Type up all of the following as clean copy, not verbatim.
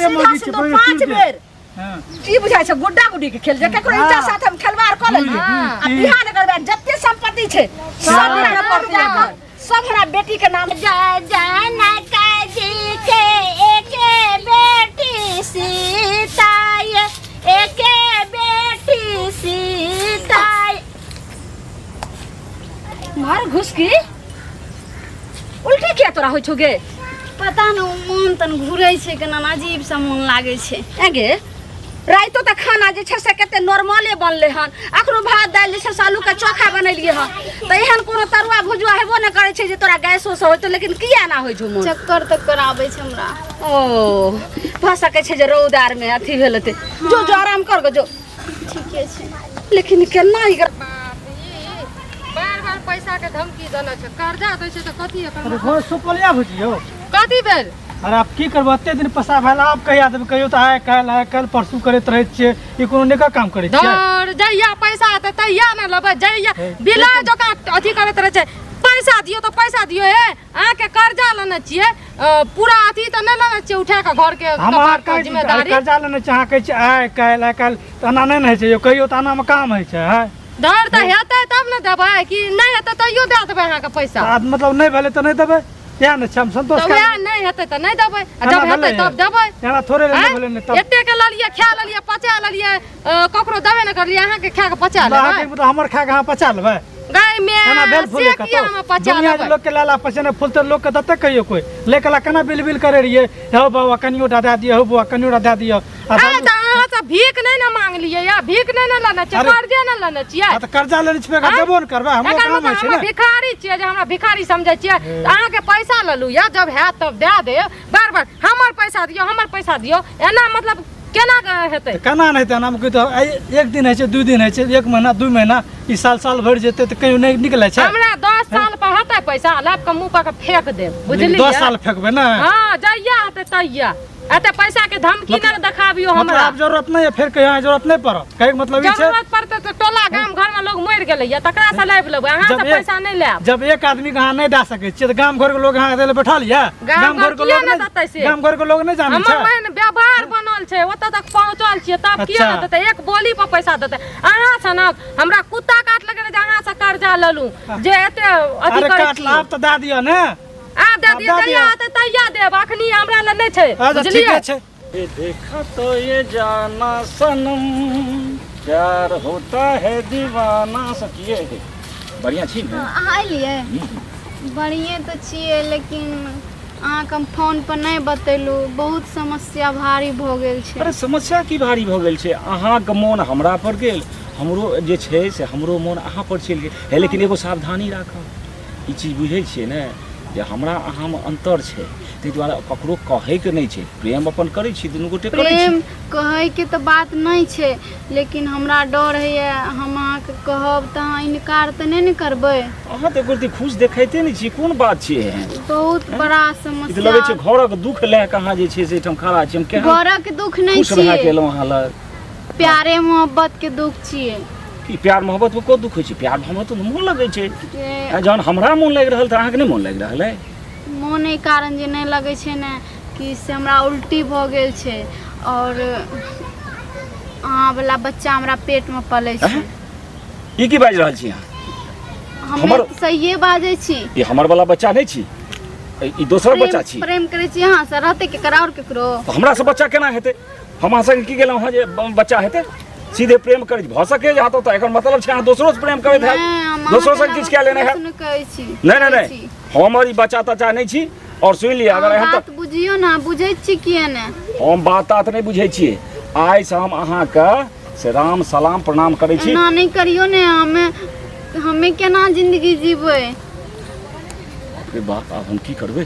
सीधा सीधा 5 बेर की बुझाय छै गुड्डा गुड्डी के खेल जे ककरो इच्छा साथ हम खेलवार क लेली आ बिहान करबे जत्ते संपत्ति छै सब हमरा पर जाकर सब हमरा बेटी के नाम जनक जी के एके बेटी सीता एके बेटी सीता मार घुस की उल्टी किया तोरा होय छौ गे पता न मन तन घुरै छै केना अजीब सा मन लागे छै गे राइतो त खाना जे छै से कते नॉर्मले बनले हन अखनो भात दाल जे छै से आलू के चोखा बनैलिए हन त एहन कोनो तरुआ भुजुआ हेबो न करे छै जे तोरा गैसो से होय लेकिन किया ना होय छौ मन चक्कर आबै छै हमरा ओ भ सकै छै जे रौदार में अथी भेलते जो जो आराम कर गो जो ठीके छै लेकिन केना ई बार पैसा के धमकी देना छै कर्जा दै छै त कथी अरे घर सुपलिया भुजियो कथी बेर अरे आप की करबो एते दिन पैसा भेल आप कहिया देब कहियो त आय काल परसू करैत रहै छियै ई कोनो नेका काम करै छियै धर जइया पैसा त तइया न लेबै जइया बिला जका अथी करैत रहै छै पैसा दियो त पैसा दियो हे आ के कर्जा लेने छियै पूरा अथी त नै लेने छियै उठा के घर के कपार के जिम्मेदारी कर्जा लेने चाह कहै छै आय काल तना नै होइ छै कहियो तना में काम होइ छै धर त हेतै तब न देबै कि नै हेतै तइयो दे देबै अहाँ के पैसा मतलब नै भेलै त नै देबै या न हम संतोष का नै हेतै त नै देबै जब हेतै तब देबै याना थोड़े ले भेलै न तब एते के ललिए खा ललिए पचा ललिए ककरो देबे न करलिए अहाँ के खा के पचा लेबै मतलब हमर खा के अहाँ पचा लेबै गाय में से किया हम पचा लेबै लोग के लाला पसने फुलते लोग के दते कहियो कोई लेकला केना बिल करे रहिए हो बाबा कनियोटा दे दियो हो बाबा कनियोटा दे दियो अरे त अहाँ से भीख नै न मांग लिए या भीख नै न लेना छै कर्जे न लेना छियै त कर्जा लेने छियै देबो न करबै हमरो काम है छै हम भिखारी छियै जे हमरा भिखारी समझै छियै अहाँ के पैसा ललू या जब हैत तब दे दे बार हमर पैसा दियो एना मतलब केना हेतै केना नै हेतै नाम कहि त एक दिन है छै 2 दिन है छै 1 महीना 2 महीना ई साल भर जेतै त कहियो नै निकलै छै हमरा 10 साल पर हेतै पैसा लाभ के मुंह पर फेंक देब बुझलियै 10 साल फेंकबै ना हां जइया हेतै तइया एते पैसा के धमकी न देखाबियो हमरा मतलब जरूरत नै है फिर कहियो जरूरत नै पड़त कहे मतलब ई छै जरूरत पड़तै त टोला गाम घर में लोग मर गेलै या तकरा से लाइब लेबै अहाँ से पैसा नै लेब जब एक आदमी के अहाँ नै दे सकै छियै त गाम घर के लोग अहाँ देले बैठा लिया गाम घर के लोग नै देतै से गाम घर के लोग नै जानै छै हमर मन व्यवहार बनल छै ओत तक पहुंचल छियै तब किया न देतै एक बोली पर पैसा देतै अहाँ सनक हमरा कुत्ता काट लगे जे अहाँ से कर्जा ललू जे एते अथी अरे करै काट लाभ त दे दियो ने आ दे दियो तैया त तैया देब अखनी हमरा ल नै छै बुझलियै छै ये देखा तो ये जाना सनम प्यार होता है दीवाना सचिए बढ़िया छी ने अहाँ लिए बढ़िए तो छिए लेकिन अहाँ के फोन पर नै बतेलू बहुत समस्या भारी भ गेल छै अरे समस्या की भारी भ गेल छै अहाँ के मोन हमरा पर गेल हमरो जे छै से हमरो मोन अहाँ पर चलि गेल है लेकिन एगो सावधानी राखब ई चीज बुझै छियै ने जे हमरा अहाँ में अंतर छै तै दुआरे ककरो कहै के नै छै प्रेम अपन करै छी दुनू गोटे करै छी प्रेम कहै के त बात नै छै लेकिन हमरा डर है हम अहाँ के कहब त अहाँ इनकार त नै न करबै अहाँ त गुरती खुश देखाइते नै छी कोन बात छै बहुत बड़ा ई समस्या त लगै छै घरक दुख ले के अहाँ जे छै से एठम खड़ा छी हम केहन घरक दुख नै खुश भए गेलौं अहाँ लग प्यारे मोहब्बत के दुख छियै कि प्यार मोहब्बत में को दुख होइ छै प्यार मोहब्बत में मोन लगै छै जहन हमरा मोन लागि रहल त अहाँ के नै मोन लागि रहल है मोन एहि कारण जे नै लगै छै ने कि से हमरा उल्टी भ गेल छै और अहाँ वाला बच्चा हमरा पेट में पलै छै ई की बाजि रहल छी अहाँ हम सहिए बाजै छी ई हमर वाला बच्चा नै छी ई दोसर बच्चा छी प्रेम करै छी अहाँ से रहतै केकरा और केकरो त हमरा से बच्चा केना हेतै हम अहाँ संग की गेलौं हँ जे बच्चा हेतै सीधे प्रेम करै भ सके या तो एकर मतलब छै अहाँ दोसरो से प्रेम करैत है दोसरो से किछ क्या लेने है नहीं हमर ई बच्चा तच्चा नै छी और सुन लिया अगर एहन बात बुझियो ना बुझै छी किए ने हम बात नै बुझै छी आइ से हम अहाँ के से राम सलाम प्रणाम करै छी ना नहीं करियो ने हमें केना जिंदगी जीबै अरे बाप अब हम की करबै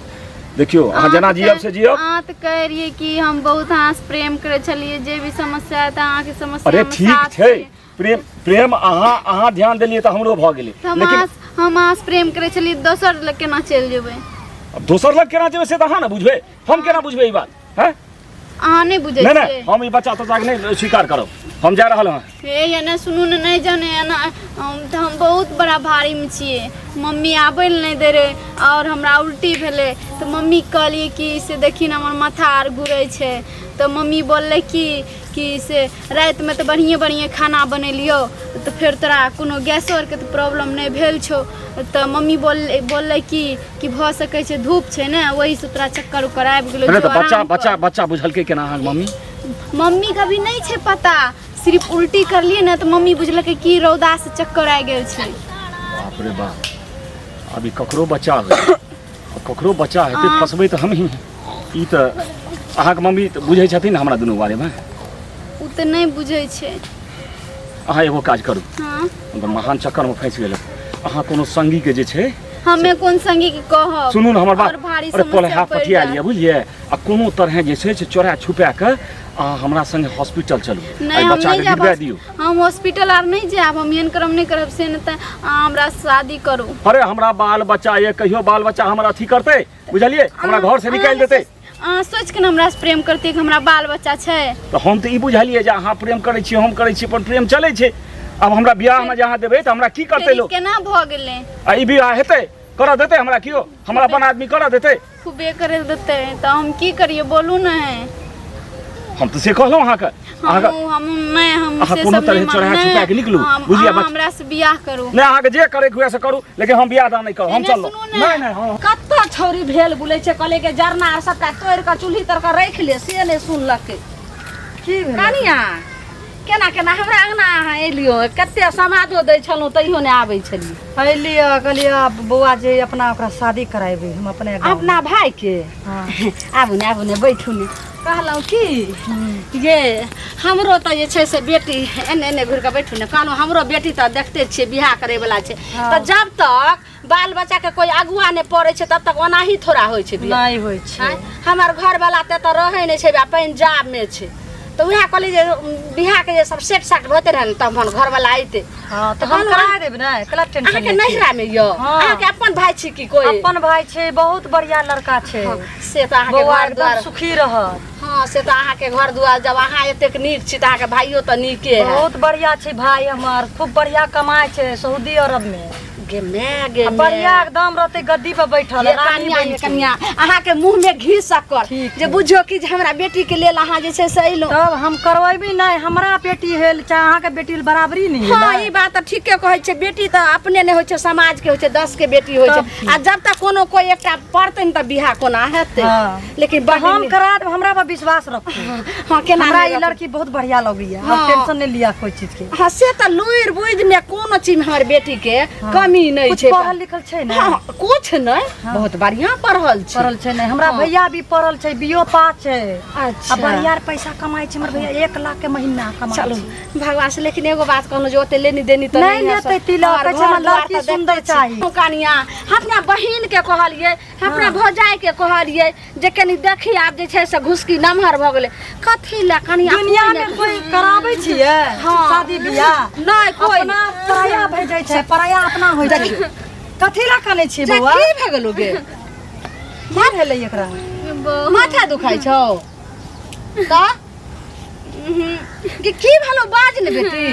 देखियो अहाँ जना जियब से जियब अहाँ त कह रहिए कि हम बहुत अहाँ से प्रेम करे छलिए जे भी समस्या है त अहाँ के समस्या अरे ठीक छै प्रेम अहाँ ध्यान देलिए त हमरो भ गेलै लेकिन हम अहाँ से प्रेम करे छलिए दोसर लग केना चल जेबै अब दोसर लग केना जेबै से त अहाँ न बुझबै हम केना बुझबै ई बात हैं अहाँ नहीं बुझै छियै नहीं हम ई बच्चा तो जाग नहीं स्वीकार करब हम जा रहल हँ। हे एना सुनू ने, नहीं जाने एना तो हम बहुत बड़ा भारी में छिए। मम्मी आबै ले नहीं दे रहे और हमरा उल्टी भेले तो मम्मी कहलिए कि से देखी ना हमर माथा आर घूरे छे। तो मम्मी बोलले कि से रात में तो बढ़िया बढ़िया खाना बनेलियो तो फिर तोरा कोनो गैस और के तो प्रॉब्लम नहीं भेल छो। तो मम्मी बोलले कि भ सकै छे धूप छे ना वही से तोरा चक्कर उकर आबि गेलो। अरे तो बच्चा बुझल के केना अहाँ मम्मी? मम्मी का भी नहीं छे पता, सिर्फ उल्टी कर लिए ना तो मम्मी बुझलकै कि रौदा से चक्कर आ गेल छे। बाप रे बाप, अभी ककरो बच्चा हेतै फसबै तो हम ही। ई तो अहाँके मम्मी तो बुझै छथिन हमरा दुनू बारे में? उ तो नहीं बुझै छे। अहाँ एगो काज करू, हाँ हम महान चक्कर में फंस गेल। अहाँ कोनो संगी के जे छै हमें कौन संगी के कहब? सुनू न हमर बात। और भारी अरे पहले समस्या हाथ पड़ पठिया जाए। लिया बुझलिए, आ कोनो तरह जे छै से चोरा छुपा के हमरा संगे हॉस्पिटल चलू। नहीं आई हम बच्चा नहीं के जाब, गिरवा दियौ। हम हॉस्पिटल आर नहीं जाब, हम एहन करम नहीं करब से न त हमरा शादी करू। अरे हमरा बाल बच्चा ये कहियो बाल बच्चा हमरा अथी करते बुझलिए, हमरा घर से निकाल देते। सोच के हमरा से प्रेम करती कि हमरा बाल बच्चा छे। तो हम तो ई बुझलिए जे अहाँ प्रेम करै छी हम करै छी, पर प्रेम चलै छै। अब हमरा बियाह में जहाँ देबै तो हमरा की करते लोग? केना भ गेले? आ ई बियाह हेतै कर देते हमरा कियो? हमरा अपन आदमी कर देते? खूबे करे देते तो हम की करिए बोलू न है। हम तो से कहलहुँ अहाँके हम अहाँ कोनो तरह चोरा छुपा के निकलू बुझिए। हमरा से बियाह करू। नहीं अहाँके जे करे हुए से करू, लेकिन हम बियाह दान नहीं करब। हम एने चललो सुनू ने। नहीं हाँ। कत्ता छौरी भेल बुलै छै, कहले के जरना आर सबटा तोड़ के चूल्ही तर के राख ले, से नहीं सुनलकै। की भेल? कनिया केना हमरा अंगना अहाँ एलियो, कते समादो दै छलहुँ तैयो नहीं आबै छलियै। अलिया कहलिया बौआ जे अपना ओकरा शादी कराएबे हम अपने गाँव। अपना भाई के हाँ। आबू ने बैठू ने। कहलहुँ कि ये हमरो तो ये छै से बेटी एने घुर के बैठू ने। कहलहुँ हमरो बेटी तो देखते छियै बियाह करे वाला छै। तो जब तक बाल बच्चा के कोई अगुआ नहीं पड़े छै तब तक ओना ही थोड़ा होइ छै बियाह। नहीं होइ छै। हमार घर वाला ते तो रहे नहीं छै, पंजाब में छै। तो वह कहली जे बियाह के जे सब सेट साट होते रहे तब हम घर वाला आइते। हां तो हम करा देब ना, कला टेंशन अहाँ के नहिरा में यो अहाँ के अपन भाई छी की कोई? अपन भाई छै, बहुत बढ़िया लड़का छै। से तो अहाँ के घर द्वार सुखी रहत। हाँ से तो अहाँ के घर दुआर जब अहाँ एतेक नीक छी तो अहाँ के भाइयो तो नीके है। बहुत बढ़िया छै भाई हमार, खूब बढ़िया कमाए छै सऊदी अरब में। गे मैं बढ़िया एकदम रहते गद्दी पे बैठल रानी बनी छै। कन्या अहाँ के मुंह में घी शक्कर जे बुझियो कि जे हमरा बेटी के लेल अहाँ जे छै से अइलो। तब हम करवेबी नहीं, हमरा बेटी हेल चाहे अहाँ के बेटी बराबरी नहीं है। हाँ ई बात तो ठीके कहै छै, बेटी तो अपने ने होय छै समाज के होय छै, 10 के बेटी होय छै। आ जब तक कोनो कोई एकटा पड़तै त बियाह कोना हेतै। लेकिन हम करा देब, हमरा पर विश्वास रखो। हां केना हमरा ई लड़की बहुत बढ़िया लगैया, हम टेंशन नहीं लिया कोई चीज के। हां से त लुइर बुझ में कोनो चीज में हमर बेटी के कमी नहीं छै। पढ़ल लिखल छै ना? हां कुछ नहीं, बहुत बढ़िया पढ़ल छै। पढ़ल छै नहीं, हमरा भैया भी पढ़ल छै, बीओ पास छै। अच्छा अब बढ़िया पैसा कमाई छै हमर भैया, 1 लाख के महीना कमाई। चलो भगवान से, लेकिन एगो बात कहलो जो ओते लेनी देनी तो नहीं लेते तिलक, कहै छै हमरा लड़की सुंदर चाहिए। कनिया अपना बहिन के कहलिए, अपना भौजाई के कहलिए जे कनी देखी आब जे छै से घुसकी नमहर भ गेले। कथी ला कनिया दुनिया में कोई कराबै छियै शादी बियाह? नहीं कोई अपना पराया भेजै छै, पराया अपना होय छै। कथी ला कानै छी बौआ? की भ गेलो गे? की भेलै एकरा? माथा दुखाई छौ का? की भेलो बाज ने बेटी।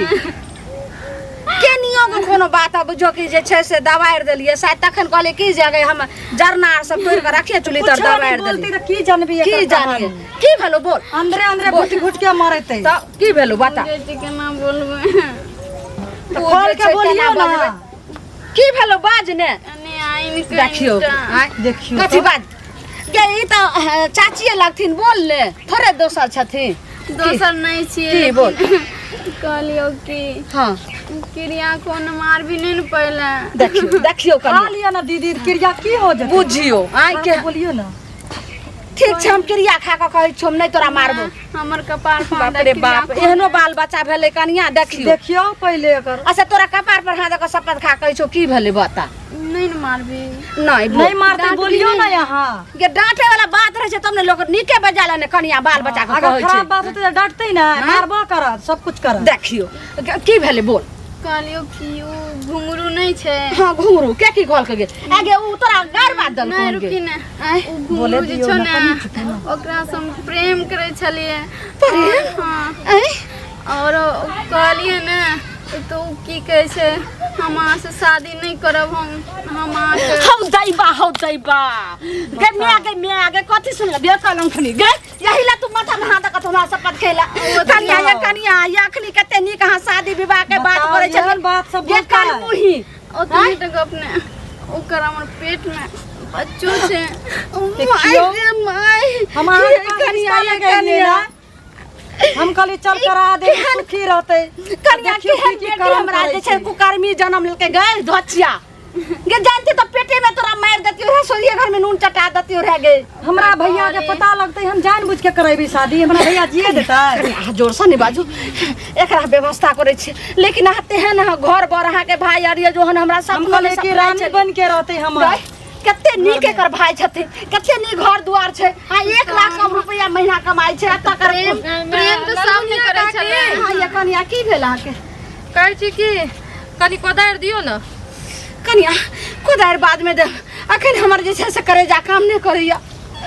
केनियो को कोनो बात अब जो कि जे छै से दवाई देलिए, शायद तखन कहले की जगह हम जरना सब तोड़ के रखिए चुली तर दवाई बोलती देलिए। त की जानबी एकर? की जानिए की भेलो बोल। अंदरे अंदरे घुट घुट के मरतै। त की भेलो बता। केना बोलबे? तो खोल के बोलियो ना। की भेलो बाज ने। अने आइन के देखियो देखियो कथी बात के ई त चाचिए लगथिन, बोल ले थोड़े दोसर छथिन। दोसर नहीं छिए। की बोल। कहलियो कि हां क्रिया कोन मार भी नहीं न पहले। देखियो खा कनिया लिया ना दीदी, क्रिया की हो जते? बुझियो आइ के बोलियो ना। ठीक छै हम क्रिया खा के कहै छौ नहीं तोरा मारबो। हमर कपार बाप फाड़ रे बाप, एहनो बाल बच्चा भेले कनिया देखियो। देखियो पहले एकर। अच्छा तोरा कपार पर हाथ दे के शपथ खा कहै छौ की भेले बता। नहीं न मारबी। नहीं मारते बोलियो ना यहाँ। ये डांटे वाला बात रहे छै तब ने लोग नीके बजाला ने कनिया बाल बच्चा के अगर कहै खराब छै। बात होते त डांटतै ना, मारबो करत, सब कुछ करत। देखियो की भेले बोल। कहलियो कि उ घुंगरू नहीं छै। हां घुंगरू के की कहल के गे आगे उ तोरा गार बात दल नहीं कहल रुकी गे। ना। उ घुंगरू जे छौ ना ओकरा से हम प्रेम करे छलिए। प्रेम? हां ऐ और कहलिए ने तो की कहे छै हम अहाँ से शादी नहीं करब हम अहाँ के हौ दैबा गे मैं आगे कथी सुन बे कलम खनी गे यही ला तू माथा में हाथ कत हमरा शपथ खेला कनिया या अखनी कते नीक अहाँ शादी विवाह के बात करे छै बात सब ये काल मुही ओतनी तक अपने ओकर हमर पेट में बच्चो छै हम कनिया हम कहली चल करा दे सुखी रहते कनिया केहन बेटी हमरा जे छै कुकर्मी जन्म लेके गए धोचिया गे जानती तो पेटे में तोरा मार देती है सोलिए घर में नून चटा देती रह गए हमरा भैया के पता लगते हम जानबूझ के करेबी शादी हमरा भैया जिए देता कनिया जोर से नहीं बाजू एकरा व्यवस्था करे छी लेकिन आते हैं ना घर बर अहाँ के भाई आर जो हन हमरा सब हम कहले कि रानी बन के रहते हम कते नीक एकर भाई छथिन कते नीक घर दुआर छै हां 1 लाख कम रुपया महीना कमाई छै अत कर प्रेम तो सब नहीं करे छले हां ये कनिया की भेल अहाँ के कहै छी कि कनी कोदारि दियो न कनिया कोदारि बाद में दे अखन हमर जे छै से करे जा काम नहीं करैया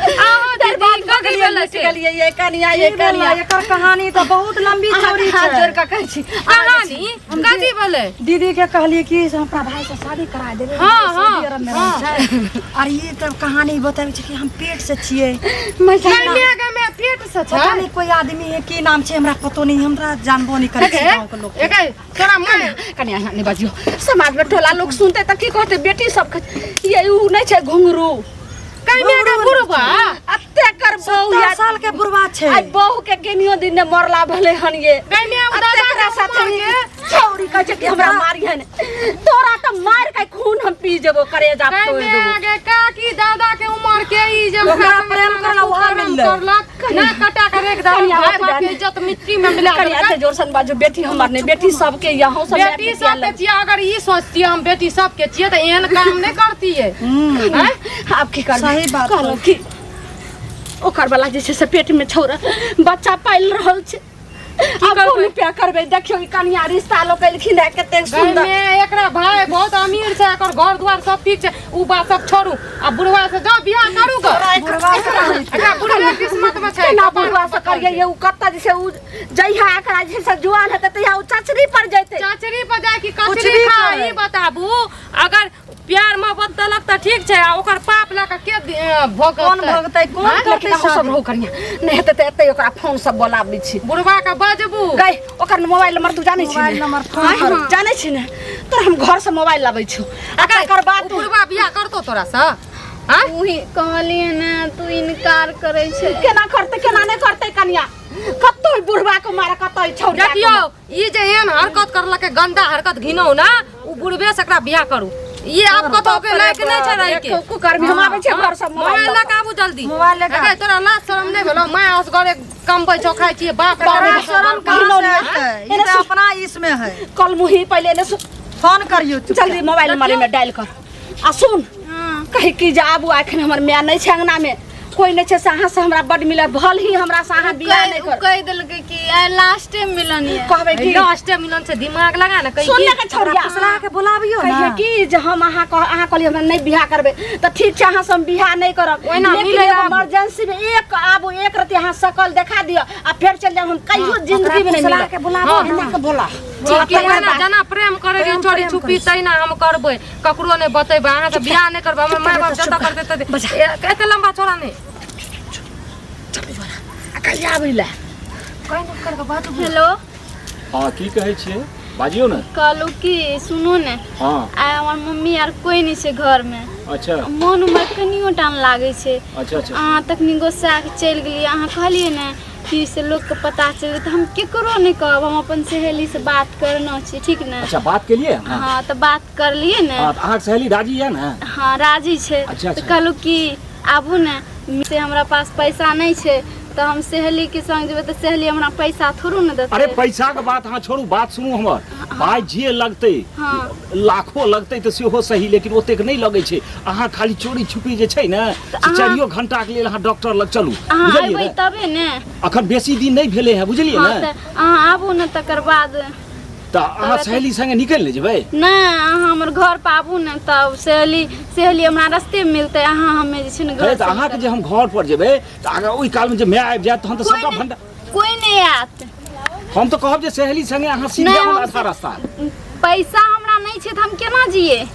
आहो दीदी कथी भेल छै ये कनिया एकर कहानी तो बहुत लंबी चौड़ी हाथ जोड़ छै के कहै छी कहानी कथी भेलै दीदी के कहलिए कि हमरा भाई से शादी करा देबे और ये तो कहानी बताबै छै कि हम पेट से छिए में पेट से छै पता नहीं कोई आदमी है की नाम छै हमरा पतो नहीं हमरा जानबो नहीं करे छै गांव के लोग एकै तोरा मन कनिया नहीं बाजियो समाज में टोला लोग सुनते त की कहते बेटी सब ये उ नहीं छै घुंगरू कई में का बुढ़वा अत्ते कर बहू 70 साल के बुढ़वा छै आई बहू के केनियो दिन ने मरला भले हन ये कई में दादा के साथे छौरी कह छै कि हमरा मारी हन तोरा त मार के खून हम पी जेबो करेजा कई तोड़ में देबो आगे काकी दादा के उम्र के ई जब ओकरा प्रेम करला वहां मिलले ना कटा कर एकदम भाई बाप के इज्जत मिट्टी में मिला कनिया से जोर सन बाजू बेटी हमर ने बेटी सबके यहां सब बेटी सब के छिया अगर ई सोचती हम बेटी सब के छिए त एहन काम नहीं करती है हैं आप की कर सही बात कहलो कि ओकर वाला जे छै से पेट में छौरा बच्चा पाल रहल छै अब कोन पे करबे देखियो ई कनिया रिश्ता लोग केलखिन है कते घर सुंदर में एकरा भाई बहुत अमीर छै एकर घर द्वार सब ठीक छै उ बात सब छोड़ू आ बुढ़वा से जा बियाह करू ग बुढ़वा से एकरा बुढ़वा किस्मत में छै ना बुढ़वा से करिए ये उ कत्ता जे छै उ जइहा एकरा जे से जुआन हेते तइहा उ चचरी पर जइते चाचरी पर जाय कि कुछ कचरी भी खा करे। ई बताबू अगर प्यार मोहब्बत तलक त ठीक छै आ ओकर पाप ल के भोग कौन भोगतै कौन लेकिन करतै हम सब रहो कनिया नहीं हेते त एते ओकरा फोन सब बोलाबै छी बुढ़वा के बजबू गई ओकर मोबाइल नंबर तू जानै छी मोबाइल नंबर फोन कर जानै छी ने तो हम घर से मोबाइल लाबै छी अगर एकर बाद बुढ़वा बियाह करतो तोरा से हां वही कहलिए ना तू इनकार करे छै केना करते केना नहीं करते कनिया कत्तो बुढ़वा को मारे कत्तो छौरी देखियो ई जे एहन हरकत करलक गंदा हरकत घिनौ ना उ बुढ़वे से एकरा बियाह करू ये आप कतो के लायक नहीं छै रही के कुकर में हम आबै छै घर से मोबाइल मोबाइल लगा आबू जल्दी मोबाइल लगा। देखै तोरा लाज शरम नहीं भेलो मैं असगरे कमबै छौ खाइ छी बाप तोरा शरम कहां से हैं? है ये तो अपना इसमें है कल मुही पहले ने फोन करियो जल्दी मोबाइल नंबर में डायल कर आ सुन कहि की जे आबू आखन हमर माय नहीं छै अंगना में कोई नहीं छै से अहाँ से हमरा बड मिले भल ही हमरा से अहाँ बियाह नहीं कर कह देलकै कि आई लास्ट टाइम मिलन है कहबै की लास्ट मिलन से दिमाग लगा ना कहीं सुन के छोड़िया फसला के बुलाबियो ना कहिए कि जे हम अहाँ कहलिए हमरा नहीं बियाह करबे त ठीक छै अहाँ से हम बियाह नहीं करब ओहिना लेकिन मिलेगा आबू। इमरजेंसी में एक रति अहाँ सकल देखा दियो आ फिर चल जाब हम कहियो जिंदगी में नहीं फसला मिले के बुलाबो एना के बोला ठीक है ना जना प्रेम करे रे चोरी छुपी तैना हम करबै ककरो नहीं बतेबै अहाँ से बियाह नहीं करबै हमर माय बाप जता करते त एते लंबा छोरा नहीं कहिया आबिला हेलो हाँ की कहै छियै बाजियो ने कहलू कि सुनो ने हाँ आइ हमर मम्मी आर कोई नहीं छै घर में अच्छा मन में कनियो टाइम लागे छै अच्छा अच्छा अहाँ तखनी गोस्सा के चलि गेलिए अहाँ कहलिए ने कि से लोग के पता चले तो हम केकरो नहीं कहब हम अपन सहेली से बात करना छी ठीक ने अच्छा बात के लिए हाँ हाँ तो बात कर लिए ने हाँ, तो अहाँके सहेली राजी है ना हाँ राजी छै अच्छा, तो अच्छा। कहलू कि आबू ने से हमरा पास पैसा नहीं छै तो हम सहेली के संग जेबै तो सहेली हमरा पैसा थोड़ू न देतै अरे पैसा के बात अहाँ छोड़ू बात सुनू हमर पाइ जे लगतै हाँ लाखो लगतै तऽ सेहो सही लेकिन ओतेक नहीं लगै छै अहाँ खाली चोरी छुपी जे छै ने अहाँ- चारियो घंटा के लेल अहाँ डॉक्टर लग चलू अहाँ बुझलियै अयबै ने तबे ने अखन बेसी दिन नहीं भेले है बुझलियै हाँ ने तऽ अहाँ आबू ने तकर बाद तऽ अहाँ सहेली संगे निकलि ने जेबै नहि अहाँ हमर घर पर आबू ने तब सहेली हमरा रस्ते में मिलतै अहाँ हमे जे छै ने अरे घर तऽ अहाँके जे हम घर पर जेबै तऽ अगर ओहि काल में जे माय आबि जायत तहन तऽ सबका भंडा कोई नहीं आत। हम तो कहब जे सहेली संगे अहाँ सीधे नहीं, आउ हम आधा रास्ता। पैसा हमरा नहीं छे त हम केना जिए?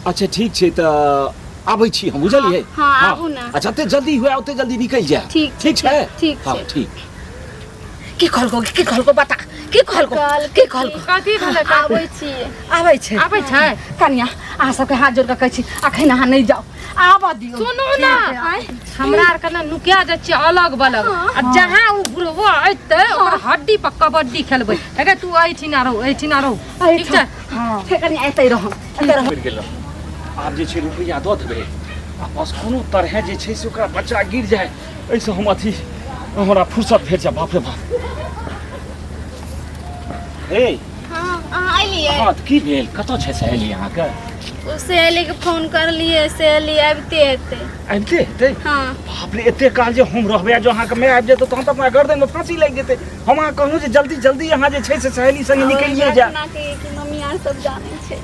अच्छा ठीक छै तऽ आबै छी हम, बुझलियै? हाँ, आबू ना। अच्छा जते जल्दी हुए ओते जल्दी निकल जाए। ठीक ठीक छै? ठीक हाँ छै। ठीक। की कहलको बता, की कहलको? कथी भेलै? आबै छिए। आबै छै आबै छै। कनिया अहाँ सबके हाथ जोड़ के कहै छी अखन अहाँ नहीं जाओ, आबऽ दियौ। सुनू ना, हमरा आर के ना नुकिया जाइ छियै अलग बलग, आ जहाँ उ बुढ़वा अइतै ओकर हड्डी पर कबड्डी खेलबै। हेगे तू ऐठिना रहो, ऐठिना रहो, ठीक छै? हां फेर कनिया एतै रहो, एतै रहो। मिल गेल। आब जे छै रुपैया दऽ देबै आ बस कोनो तरहे जे छै से ओकरा बच्चा गिर जाए एहिसँ हम अथी हमरा फुर्सत भेट जाए। बाप रे बाप। ए हाँ, अहाँ अइलिए? हाँ तऽ की भेल? कतऽ छै सहेली अहाँके? ओ सहेली के फोन करलिए, सहेली आबिते हेतै। आबिते हेतै? हाँ। बाप रे, एते काल जे हम रहबै जो अहाँके मैं आबि जेतै तहन तऽ अपना गर्दन में फांसी लागि जेतै। हम अहाँ कहलहुँ जे जल्दी जल्दी अहाँ जे छै से सहेली संगे निकलिए जाए। घटना के कि मम्मी आर सब जानै छै।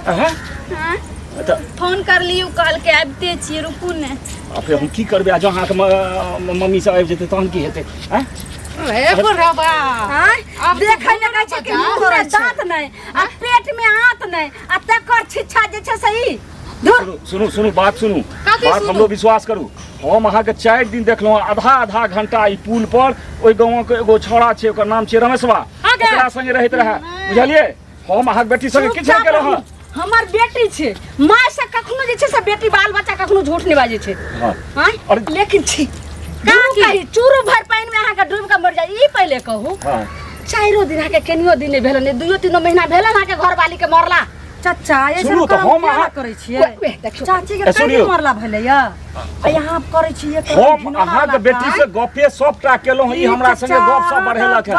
अहाँ हाँ, तऽ फोन करलिए, कहल के आबिते छिए, रुकू ने। बाप रे, हम की करबै जो अहाँके मम्मी सब आबि जेतै तहन की हेतै? हैं? एको रबा हां देखै लगै छै कि मुंह में दांत नहीं आ पेट में आंत नहीं आ तकर छिछा जे छै सही। सुनू सुनू बात सुनू, बात हमरो विश्वास करू। हम अहाँके 4 दिन देखलहुँ आधा घंटा ई पुल पर ओहि गाँव के एगो छौड़ा छै, ओकर नाम छै रमेशवा, ओकरा संगे रहैत रहे, बुझलियै? हम अहाँके बेटी संगे किछु नहि केलहुँ हँ। हमर बेटी छै, माय से कखनो जे छै से बेटी बाल बच्चा कखनो झूठ नहीं बाजै छै। हां लेकिन छी कही चूरू भर पानी में अहाँ के डूब के मर जाए ई पहले कहू। हाँ 4 दिन के केनियो दिन भेल ने 2-3 महीना भेल अहाँ के घर वाली के मरला। चाचा ये सुनू सब तऽ काम हम केना अहाँ करै छियै? देखियो चाची के सुनियौ। कहियो मरला भेलै या आ यहाँ करै छियै तऽ हम अहाँके बेटी से गपे सबटा केलहुँ, ई हमरा संगे गप सब बढ़ेलक है।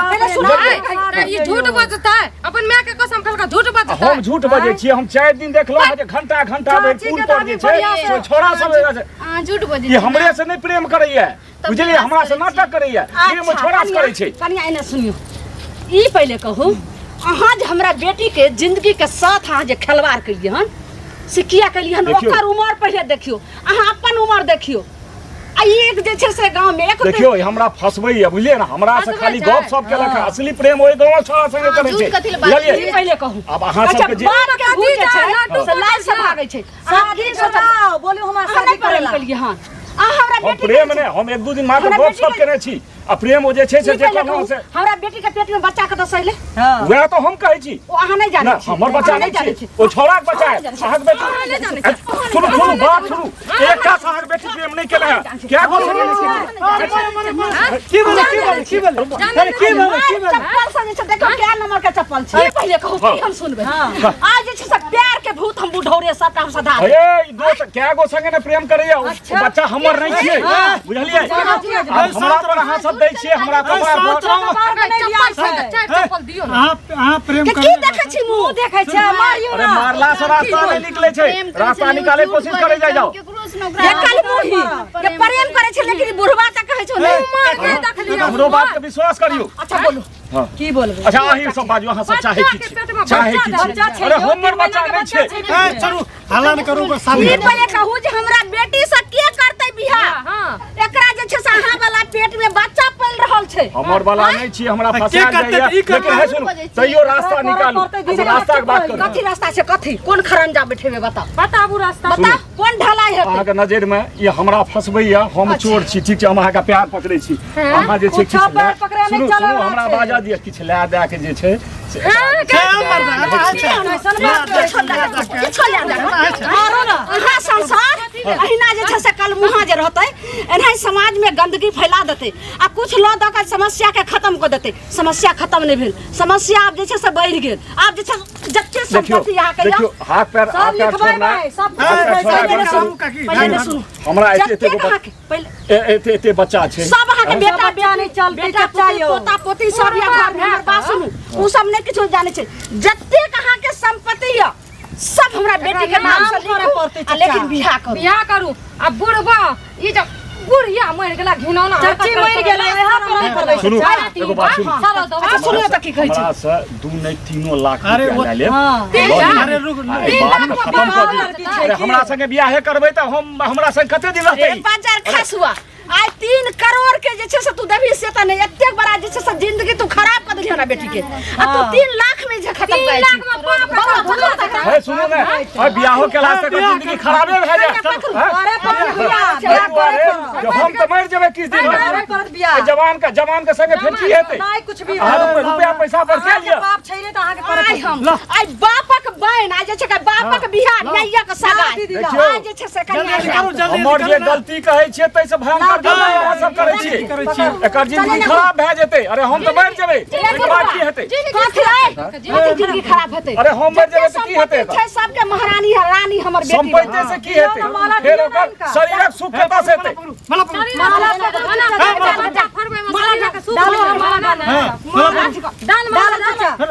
ये झूठ बजता है, अपन माय के कसम खा के झूठ बजता है। हम झूठ बजै छियै? हम 4 दिन देखलहुँ जे घंटा भरि पुल पर जे छै से छौड़ा सब अहाँ झूठ बजै ये हमरे से नहीं प्रेम करैया, बुझलियै? हमरा से नाटक करैया, प्रेम छौड़ा से करै छै। कनिया एने सुनियो, ई पहले कहू अहाँ जे हमरा बेटी के जिंदगी के साथ अहाँ जे खिलवाड़ कलिए हन से किया कलिए हन? ओकर उम्र पहले देखियो, अहाँ अपन उम्र देखियो। आ एक जे छै से गांव में एक देखियो हमरा फसबैया, बुझलियै ना? हमरा से खाली गप सब केलक है, असली प्रेम ओइ गाँव छौड़ा संगे करै छै, बुझलियै? ई पहले कहू। अब अहाँ अच्छा सबके जे बात के भूल जे छै से लाज से भागै छै। शादी कराओ, बोलियो हमरा शादी करेला। कलिए हन आ हमरा हम बेटी प्रेम ने हम 1-2 दिन मात्र गप सब केने छी, आ प्रेम ओ जे छै से देखलहुँ से हमरा बेटी के पेट में बच्चा के दसैले हां वएह तो हम कहै छी। ओ अहाँ नहीं जानै ना छी, हमर बच्चा नहीं छी, ओ छौड़ा के बच्चा है। अहाँके बेटी सुनू सुनू बात सुनू, एकटा से अहाँके बेटी प्रेम नहीं केले है, क्या गो की भेलै? चप्पल से जे छै देखो क्या नंबर के चप्पल छै? पहले कहू कि हम सुनबै। आज जे छै से प्यार के भूत हम बुढ़ौरे सबटा हम सधा देब। अरे ई दोस्त क्या गो संगे ने प्रेम करैया, ओ बच्चा हमर नहीं छियै, बुझलियै? अब हमरा पर अहाँ सब दै छियै, हमरा कपार पर चप्पल दियो ना। अहाँ प्रेम की देखै छी मुंह देखै छै मारियो अरे मारला से रास्ता नहीं निकले छै, रास्ता निकाले कोशिश करे जाओ। ये काली मुही के प्रेम करे छै लेकिन बुढ़वा तक कहै छौ नहीं मार देख लिया। हमरो बात के विश्वास करियो। अच्छा बोलू हाँ की बोलबै? अच्छा अही सब बाजू, अहाँ सब चाहे की छी, चाहे की छी? अरे हमर बच्चा नहीं छै। चलू हल्ला न करू, बस शादी ई पहले कहू जे हमरा बेटी से के करतै बियाह? हां एकरा जे छै से अहाँ वाला पेट में बच्चा पल रहल छै। हमर वाला नहीं छी, हमरा के फंसा करतै जाइया, तऽ ई करतै। लेकिन है सुन तैयो रास्ता निकालू। अच्छा रास्ता के बात करू। कथी रास्ता छै? कथी कोन खरंजा बैठेबे बताओ बताबू रास्ता। बता कोन ढलाई है? अहाँके नजर में ये हमरा फंसबैया, हम चोर छी, ठीक छै? हम अहाँके प्यार पकड़ै छी, अहाँ जे छै किछु पैर पकड़ै नहि सुनू चलल सुनू हमरा छै। बाजा दिअ, किछु लए दए के जे छै से अहाँ संसार अहिना जे छै से कल मुहा जे रहतै एनाही समाज में गंदगी फैला देतै आ कुछ लोग दऽ के समस्या के खत्म कर देतै। समस्या खत्म नहीं भेल, समस्या आब जे छै से बढ़ि गेल। आब जे छै जते संपत्ति यहाँ के देखियो हाथ पैर छोड़ना, सब पहले सुनू हमरा एते जते एते अहाँ के पहले एते एते बच्चा छै, सब अहाँ के बेटा बच्चा नहीं चलते, बेटा चाचा पोती यो। पोता पोती सब या घर में हमर बात सुनू उ सब नहीं किछो जाने छै। जते अहाँ के संपत्ति या सब हमरा बेटी के नाम से करे लिखू पड़तै आ लेकिन बियाह करू। बियाह करू। आ बुढ़बा ई जब बुढ़िया मर गेला घिनौना चाची मर गेलै हम नहीं करबै। सुनू एगो बात सुनू, चलो तो अच्छा सुनियो त की कहै छै? हमरा से 2 नहीं 3 लाख अरे रुपया वो- लए लेब। हाँ। अरे रुक अरे बात के खत्म कर दियौ। अरे हमरा संगे बियाहे करबै त हम हमरा संग कते दिन रहतै? 5000 खास हुआ आज 3 करोड़ के जे छै से तू देबी से त के आ तू 3 लाख में जे खत्म कर 3 लाख में बाप है सुनो ना और बियाहो के लास्ट तक जिंदगी खराबे भे जाए अरे जो हम तो मर जेबे किस दिन में जवान का संगे फेंची हेते नहीं कुछ भी रुपया पैसा पर के लिया बाप छैले त अहाँ के करे आई हम आई बापक बहन आ जे छै के बापक बिहार नैया के सगाई देखियो आ जे छै से कन्या हमर जे गलती कहै छियै तै से भयंकर गलती अहाँ सब करै छियै एकर जिंदगी खराब भए जेतै अरे हम तो मर जेबै एकर बाद की हेतै कथी जिंदगी खराब हेतै अरे हम मर जेबै त की हेतै छै सबके महारानी है रानी हमर बेटी संपत्ति से की हेतै फेर ओकर शरीरक सुख कतऽ से हेतै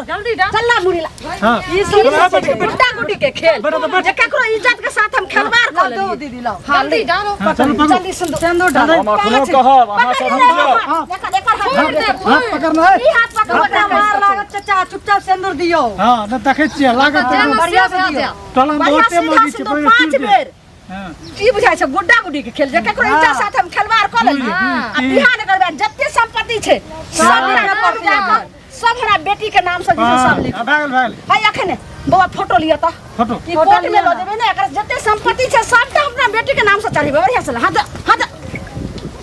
जल्दी डाल चल्ला मुड़ीला ई गुड्डा गुड्डी के खेल जे ककरो इज्जत के साथ हम खिलवाड़ कर दो लेलिए दीदी लाओ जल्दी डालो जल्दी सिंदूर डालो हम अखनो कहब अहाँ सब बुझ लो हाथ पकड़ना है ई हाथ पकड़ मार लागत चाचा चुपचाप सिंदूर दियो हां न देखै छियै लागत बढ़िया से दियो टोला में बढ़िया बहुते मौगी छै सिंदूर 5 बेर की बुझाइ छै गुड्डा गुड्डी के खेल जे ककरो इज्जत साथ हम खिलवाड़ कर लेलिए आ बिहार नगर में जत्ते संपत्ति छै सब मेरा पर जाकर सब हमरा बेटी के नाम से सब लिख भागल हाय अखने बौआ फोटो लिया त फोटो ई कोर्ट में लो देबे ना एकर जत्ते संपत्ति छै सबटा अपना बेटी के नाम से चढ़ेबे बढ़िया से हाथ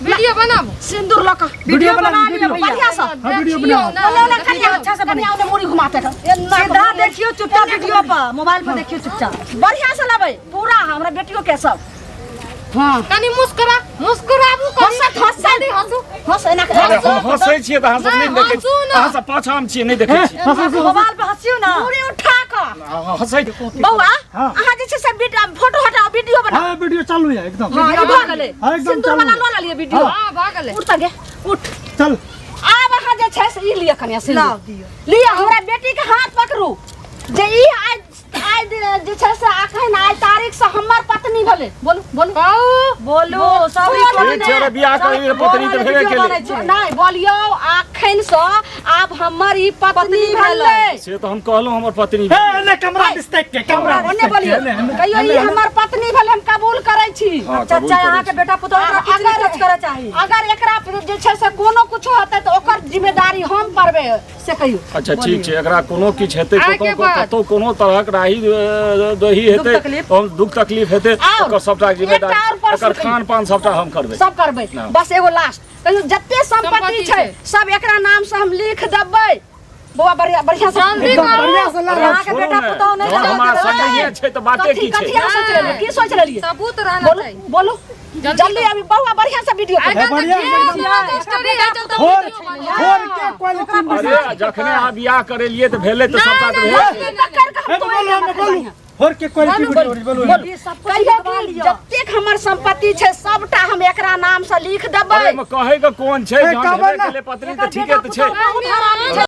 वीडियो बनाबो सिंदूर लका वीडियो बना लियो बढ़िया से हां वीडियो बनाओ बोलो ना कन्या अच्छा से बढ़िया ने मुड़ी घुमाते कर सीधा देखियो चुपचाप वीडियो पर मोबाइल पर देखियो चुपचाप बढ़िया से लाबै पूरा हमरा बेटियों के सब हां कनी मुस्कुराबू हंसत हंस एना अरे हम हंसै छियै त अहाँ सब नहीं देखै छियै अहाँ सब पाछाम छियै नहीं देखै छियै मोबाइल पर हंसियो ना मुड़ी उठा के हंसै बौआ अहाँ जे छै से फोटो हटाओ वीडियो बनाओ हां वीडियो चालू है एकदम हां ई भ गेलै हाँ, एकदम सिंदूर चालू वाला लो लियो वीडियो हां भागले उठ गे उठ चल आब अहाँ जे छै से ई लिया कन्या लाओ सिंदूर दियो लिया हमरा बेटी के हाथ पकड़ू जे ई आज जे छै से अखन आज तारीख से हमर पत्नी भेलै बोलू बोलो सब ठीक छै रे बियाह करी पत्नी त भेबे केलै नहीं बोलियो अखन से आब हमर ई पत्नी भेलै से तो हम कहलहुं हमर पत्नी ए ने कैमरा दिसतै के कैमरा ओने बोलियो कहियो ई हमर पत्नी भेलै हम कबूल करै छी चाचा यहाँ के बेटा पुतौह का कितना टच करे चाहिए अगर एकरा जे छै से कोनो कुछो हेतै त ओकर जिम्मेदारी हम करबै से कहियो अच्छा ठीक छै एकरा कोनो किछ हेतै आइ के बाद। कतौ कोनो तरहक राही दही हेतै तकलीफ। हम दुख तकलीफ हेतै और ओकर सबटा जिम्मेदारी एकटा और प्रश्न एकर कहियौ। खान पान सबटा हम करबै सब करबै ना। बस एगो लास्ट कहियो जत्ते संपत्ति छै सब एकरा नाम से हम लिख देबै बौआ बढ़िया से जल्दी एकदम करू बढ़िया से लगा यहाँ के बेटा पुतौह नहीं जब हमार संगे छै त बाते की कथी छै अहाँ सोच लेलियै की सोच लेलियै सबूत रहना चाहिए बोलो जल्दी अभी बौआ बढ़िया से वीडियो आई बनाओ। बढ़िया बढ़िया स्टोरी है चल तो और वीडियो बनाओ और के क्वालिटी अरे जखने अहाँ बियाह करेलियै त भेलै त सबटा त भेलै कर हम बोलो और के क्वालिटी बोलो कहियो कि जतेक हमर संपत्ति छै सबटा हम एकरा नाम से लिख देबै अरे में कहै के कोन छै ए, जहन कहबै भेबे ना। केलै पत्नी त ठीके त छै